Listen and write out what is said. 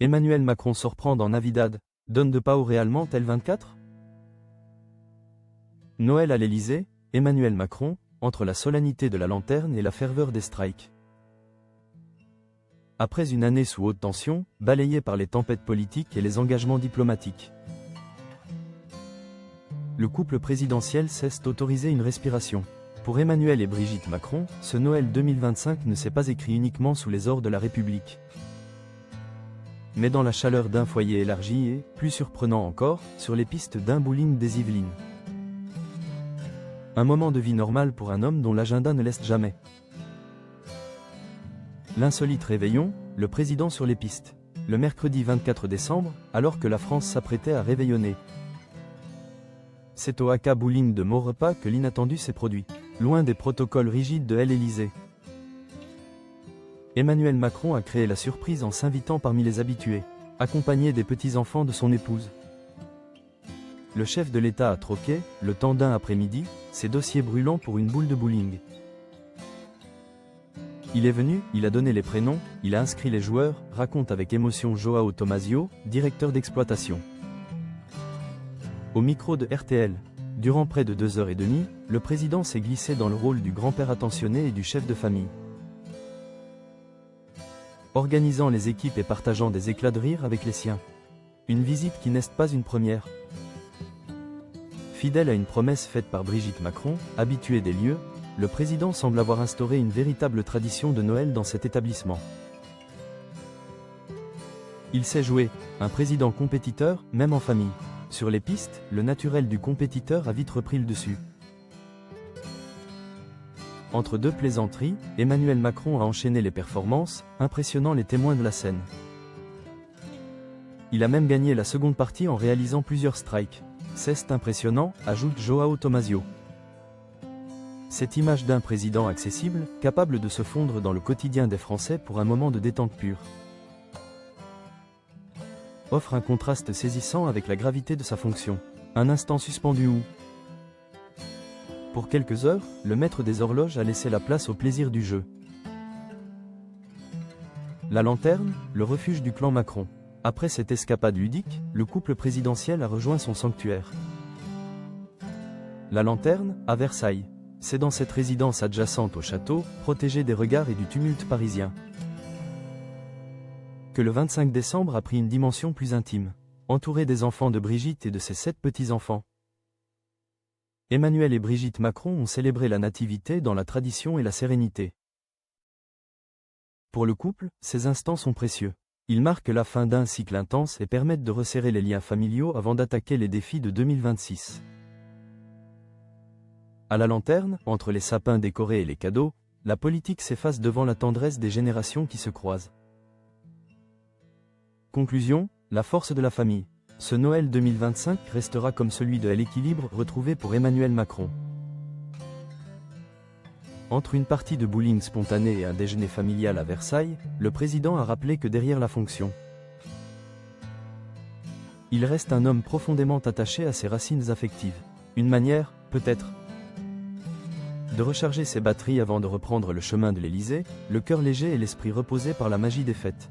Emmanuel Macron surprend dans Navidad, donne de pas au réellement tel 24? Noël à l'Élysée, Emmanuel Macron, entre la solennité de la lanterne et la ferveur des strikes. Après une année sous haute tension, balayée par les tempêtes politiques et les engagements diplomatiques, le couple présidentiel cesse d'autoriser une respiration. Pour Emmanuel et Brigitte Macron, ce Noël 2025 ne s'est pas écrit uniquement sous les ors de la République, mais dans la chaleur d'un foyer élargi et, plus surprenant encore, sur les pistes d'un bowling des Yvelines. Un moment de vie normal pour un homme dont l'agenda ne laisse jamais. L'insolite réveillon, le président sur les pistes. Le mercredi 24 décembre, alors que la France s'apprêtait à réveillonner. C'est au AK Bowling de Maurepas que l'inattendu s'est produit. Loin des protocoles rigides de l'Élysée, Emmanuel Macron a créé la surprise en s'invitant parmi les habitués, accompagné des petits-enfants de son épouse. Le chef de l'État a troqué, le temps d'un après-midi, ses dossiers brûlants pour une boule de bowling. Il est venu, il a donné les prénoms, il a inscrit les joueurs, raconte avec émotion Joao Tomasio, directeur d'exploitation. Au micro de RTL, durant près de 2h30, le président s'est glissé dans le rôle du grand-père attentionné et du chef de famille, organisant les équipes et partageant des éclats de rire avec les siens. Une visite qui n'est pas une première. Fidèle à une promesse faite par Brigitte Macron, habituée des lieux, le président semble avoir instauré une véritable tradition de Noël dans cet établissement. Il sait jouer, un président compétiteur, même en famille. Sur les pistes, le naturel du compétiteur a vite repris le dessus. Entre deux plaisanteries, Emmanuel Macron a enchaîné les performances, impressionnant les témoins de la scène. Il a même gagné la seconde partie en réalisant plusieurs strikes. C'est impressionnant, ajoute Joao Tomasio. Cette image d'un président accessible, capable de se fondre dans le quotidien des Français pour un moment de détente pure, offre un contraste saisissant avec la gravité de sa fonction. Un instant suspendu où, pour quelques heures, le maître des horloges a laissé la place au plaisir du jeu. La lanterne, le refuge du clan Macron. Après cette escapade ludique, le couple présidentiel a rejoint son sanctuaire. La lanterne, à Versailles. C'est dans cette résidence adjacente au château, protégée des regards et du tumulte parisien, que le 25 décembre a pris une dimension plus intime. Entouré des enfants de Brigitte et de ses 7 petits-enfants, Emmanuel et Brigitte Macron ont célébré la nativité dans la tradition et la sérénité. Pour le couple, ces instants sont précieux. Ils marquent la fin d'un cycle intense et permettent de resserrer les liens familiaux avant d'attaquer les défis de 2026. À la lanterne, entre les sapins décorés et les cadeaux, la politique s'efface devant la tendresse des générations qui se croisent. Conclusion, la force de la famille. Ce Noël 2025 restera comme celui de l'équilibre retrouvé pour Emmanuel Macron. Entre une partie de bowling spontané et un déjeuner familial à Versailles, le président a rappelé que derrière la fonction, il reste un homme profondément attaché à ses racines affectives. Une manière, peut-être, de recharger ses batteries avant de reprendre le chemin de l'Élysée, le cœur léger et l'esprit reposé par la magie des fêtes.